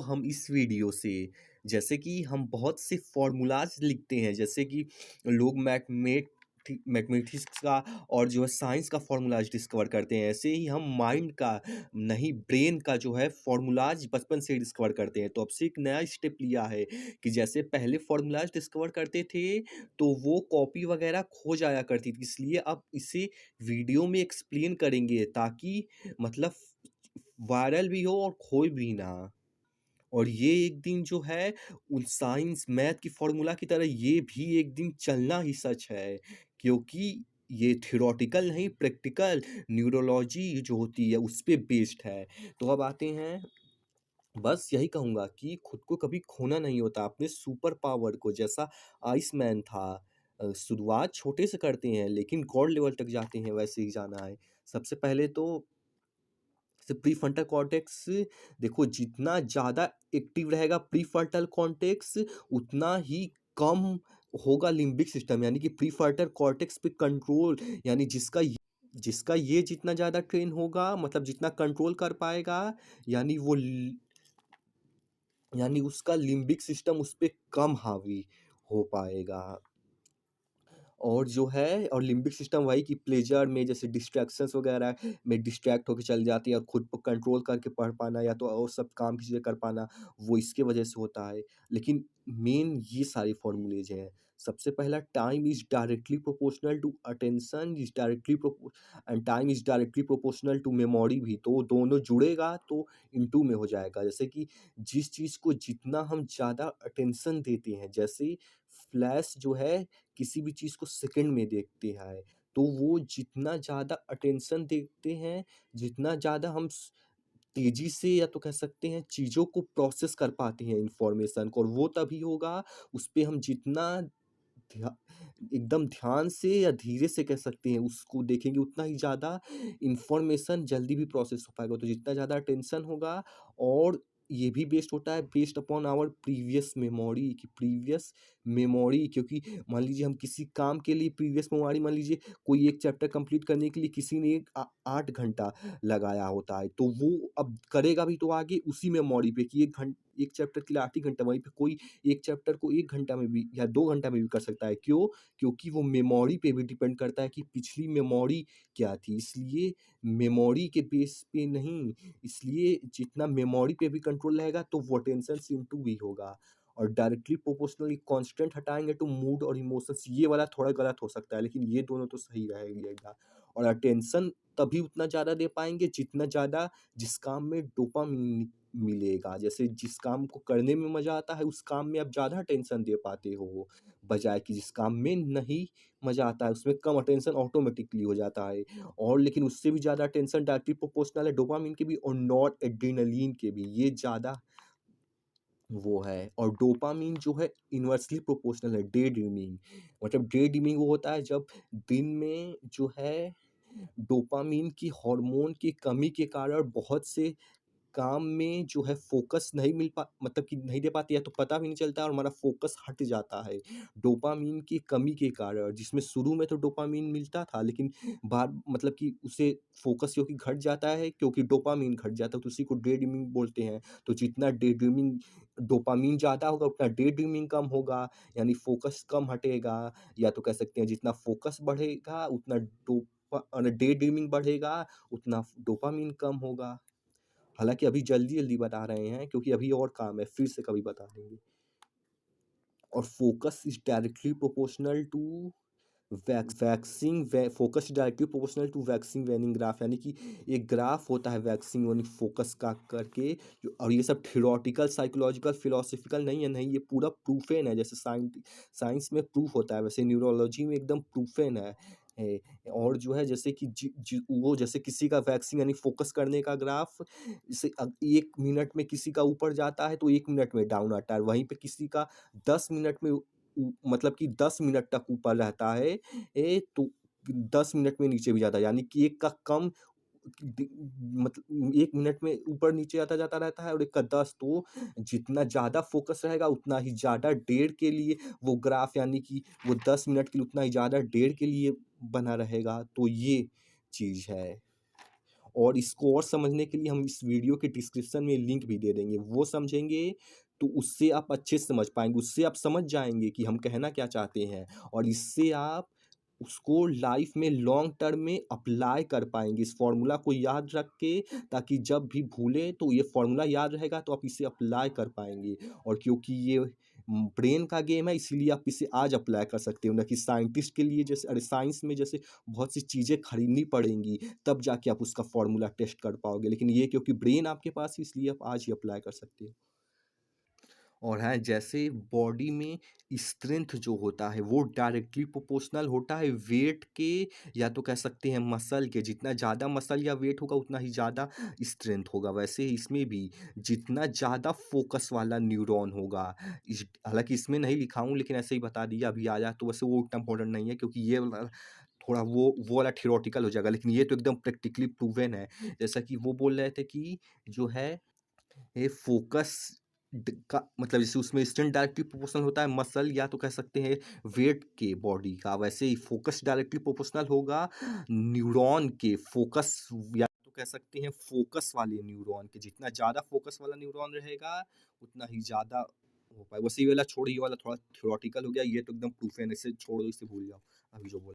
हम इस वीडियो से जैसे कि हम बहुत से फॉर्मूलाज लिखते हैं, जैसे कि लोग मैथमेटिक्स का और जो है साइंस का फॉर्मूलाज डिस्कवर करते हैं, ऐसे ही हम माइंड का नहीं ब्रेन का जो है फॉर्मूलाज बचपन से डिस्कवर करते हैं। तो अब से एक नया स्टेप लिया है कि जैसे पहले फॉर्मूलाज डिस्कवर करते थे तो वो कॉपी वगैरह खो जाया करती थी, इसलिए अब इसे वीडियो में एक्सप्लेन करेंगे ताकि मतलब वायरल भी हो और खोए भी ना। और ये एक दिन जो है उन साइंस मैथ की फॉर्मूला की तरह ये भी एक दिन चलना ही सच है, क्योंकि ये थ्योरेटिकल नहीं प्रैक्टिकल न्यूरोलॉजी जो होती है उस पे बेस्ड है। तो अब आते हैं, बस यही कहूँगा कि खुद को कभी खोना नहीं होता, अपने सुपर पावर को, जैसा आइसमैन था। शुरुआत छोटे से करते हैं लेकिन गॉड लेवल तक जाते हैं, वैसे ही जाना है। सबसे पहले तो प्रीफ्रंटल कॉर्टेक्स, देखो जितना ज़्यादा एक्टिव रहेगा प्रीफ्रंटल कॉर्टेक्स उतना ही कम होगा लिम्बिक सिस्टम, यानी कि प्रीफ्रंटल कॉर्टेक्स पे कंट्रोल, यानी जिसका ये जितना ज़्यादा ट्रेन होगा, मतलब जितना कंट्रोल कर पाएगा, यानी यानी उसका लिम्बिक सिस्टम उस पे कम हावी हो पाएगा। और जो है और लिम्बिक सिस्टम वही कि प्लेजर में जैसे डिस्ट्रैक्शंस वगैरह में डिस्ट्रैक्ट होके चल जाती है, और खुद को कंट्रोल करके पढ़ पाना या तो और सब काम किसी से कर पाना, वो इसके वजह से होता है। लेकिन मेन ये सारे फॉर्मूलेज हैं। सबसे पहला, time is directly proportional to attention is directly and time is directly proportional to memory भी, तो दोनों जुड़ेगा तो इनटू में हो जाएगा। जैसे कि जिस चीज़ को जितना हम ज़्यादा अटेंशन देते हैं, जैसे फ्लैश जो है किसी भी चीज़ को सेकंड में देखते हैं, तो वो जितना ज़्यादा अटेंशन देते हैं, जितना ज़्यादा हम तेज़ी से या तो कह सकते हैं चीज़ों को प्रोसेस कर पाते हैं इन्फॉर्मेशन को, और वो तभी होगा उस पे हम जितना ध्या एकदम ध्यान से या धीरे से कह सकते हैं उसको देखेंगे, उतना ही ज़्यादा इन्फॉर्मेशन जल्दी भी प्रोसेस हो पाएगा। तो जितना ज़्यादा अटेंशन होगा, और ये भी बेस्ड होता है based upon our previous memory, क्योंकि मान लीजिए हम किसी काम के लिए प्रीवियस मेमोरी, मान लीजिए कोई एक चैप्टर कंप्लीट करने के लिए किसी ने 8 घंटा लगाया होता है, तो वो अब करेगा भी तो आगे उसी मेमोरी पे कि एक चैप्टर के लिए 8 ही घंटा, वहीं पे कोई एक चैप्टर को 1 घंटा में भी या 2 घंटा में भी कर सकता है। क्यों? क्योंकि वो मेमोरी पे भी डिपेंड करता है कि पिछली मेमोरी क्या थी। इसलिए मेमोरी के बेस पे नहीं, इसलिए जितना मेमोरी पे भी कंट्रोल रहेगा तो वो अटेंशन से इनटू भी होगा। और डायरेक्टली प्रोपोर्शनली कांस्टेंट हटाएँगे तो मूड और इमोशंस, ये वाला थोड़ा गलत हो सकता है, लेकिन ये दोनों तो सही रहेगा। और अटेंशन तभी उतना ज़्यादा दे पाएँगे जितना ज़्यादा जिस काम में डोपामाइन मिलेगा। जैसे जिस काम को करने में मज़ा आता है उस काम में आप ज़्यादा अटेंशन दे पाते हो, बजाए कि जिस काम में नहीं मज़ा आता है उसमें कम अटेंशन ऑटोमेटिकली हो जाता है। और लेकिन उससे भी ज़्यादा अटेंशन डायरेक्टली प्रोपोर्शनल है डोपामाइन के भी और नॉरएड्रेनालिन के भी, ये ज़्यादा वो है। और डोपामाइन जो है इन्वर्सली प्रोपोर्शनल है डे ड्रीमिंग, मतलब डे ड्रीमिंग वो होता है जब दिन में जो है डोपामाइन की हार्मोन की कमी के कारण बहुत से काम में जो है फ़ोकस नहीं मिल पा मतलब कि नहीं दे पाते, या तो पता भी नहीं चलता और हमारा फ़ोकस हट जाता है, डोपामाइन की कमी के कारण। जिसमें शुरू में तो डोपामाइन मिलता था, लेकिन बाद मतलब कि उसे फ़ोकस क्योंकि घट जाता है, क्योंकि डोपामाइन घट जाता है, तो उसी को डे ड्रीमिंग बोलते हैं। तो जितना डे ड्रीमिंग डोपामाइन ज़्यादा होगा उतना डे ड्रीमिंग कम होगा, यानी फ़ोकस कम हटेगा, या तो कह सकते हैं जितना फ़ोकस बढ़ेगा उतना डे ड्रीमिंग बढ़ेगा, उतना डोपामाइन कम होगा। हालाँकि अभी जल्दी-जल्दी बता रहे हैं क्योंकि अभी और काम है, फिर से कभी बता देंगे। और focus is directly proportional to focus directly proportional to waxing waning graph, यानी कि एक ग्राफ होता है वैक्सिंग वेनिंग फ़ोकस का करके और ये सब थ्योरेटिकल, साइकोलॉजिकल, फिलॉसॉफिकल नहीं है, नहीं, ये पूरा प्रूफ़ेन है। जैसे साइंस में प्रूफ़ होता है, वैसे न्यूरोलॉजी में एकदम प्रूफ़ेन है। ए, और जो है जैसे कि वो जैसे किसी का वैक्सिंग यानी फ़ोकस करने का ग्राफ, जैसे 1 मिनट में किसी का ऊपर जाता है तो 1 मिनट में डाउन आता है, वहीं पे किसी का 10 मिनट में मतलब कि 10 मिनट तक ऊपर रहता है, तो 10 मिनट में नीचे भी जाता है, यानी कि एक का कम मतलब 1 मिनट में ऊपर-नीचे आता जाता रहता है और एक का 10, तो जितना ज़्यादा फ़ोकस रहेगा उतना ही ज़्यादा देर के लिए वो ग्राफ, यानी कि वो 10 मिनट के लिए उतना ही ज़्यादा देर के लिए बना रहेगा, तो ये चीज़ है। और इसको और समझने के लिए हम इस वीडियो के डिस्क्रिप्शन में लिंक भी दे देंगे। वो समझेंगे तो उससे आप अच्छे से समझ पाएँगे, उससे आप समझ जाएँगे कि हम कहना क्या चाहते हैं और इससे आप उसको लाइफ़ में लॉन्ग टर्म में अप्लाई कर पाएँगे। इस फ़ॉर्मूला को याद रख के, ताकि जब भी भूलें तो ये फ़ॉर्मूला याद रहेगा तो आप इसे अप्लाई कर पाएँगे। और क्योंकि ये ब्रेन का गेम है, इसीलिए आप इसे आज अप्लाई कर सकते हो, ना कि साइंटिस्ट के लिए जैसे, अरे साइंस में जैसे बहुत सी चीज़ें खरीदनी पड़ेंगी, तब जाके आप उसका फ़ॉर्मूला टेस्ट कर पाओगे। लेकिन ये क्योंकि ब्रेन आपके पास है, इसलिए आप आज ही अप्लाई कर सकते हो। और हाँ, जैसे बॉडी में स्ट्रेंथ जो होता है वो डायरेक्टली प्रोपोर्शनल होता है वेट के, या तो कह सकते हैं मसल के। जितना ज़्यादा मसल या वेट होगा उतना ही ज़्यादा स्ट्रेंथ होगा। वैसे ही इसमें भी जितना ज़्यादा फोकस वाला न्यूरॉन होगा, इस हालांकि इसमें नहीं लिखा हूँ लेकिन ऐसे ही बता दिया अभी आया, तो वैसे वो उतना इम्पोर्टेंट नहीं है क्योंकि ये वाला थोड़ा वो वाला थियोरटिकल हो जाएगा, लेकिन ये तो एकदम प्रैक्टिकली प्रूवन है। जैसा कि वो बोल रहे थे कि जो है ये फोकस का मतलब जैसे उसमें स्ट्रेंथ डायरेक्टली प्रोपोर्शनल होता है मसल या तो कह सकते हैं वेट के बॉडी का, वैसे ही फोकस डायरेक्टली प्रोपोर्शनल होगा न्यूरॉन के फोकस, या तो कह सकते हैं फोकस वाले न्यूरॉन के। जितना ज़्यादा फोकस वाला न्यूरॉन रहेगा उतना ही ज़्यादा हो पाए। वैसे ये वाला छोड़ो, ये वाला थोड़ा थ्योरेटिकल हो गया, ये तो एकदम प्रूफ है, इसे छोड़ो, इसे भूल जाओ अभी जो बोला।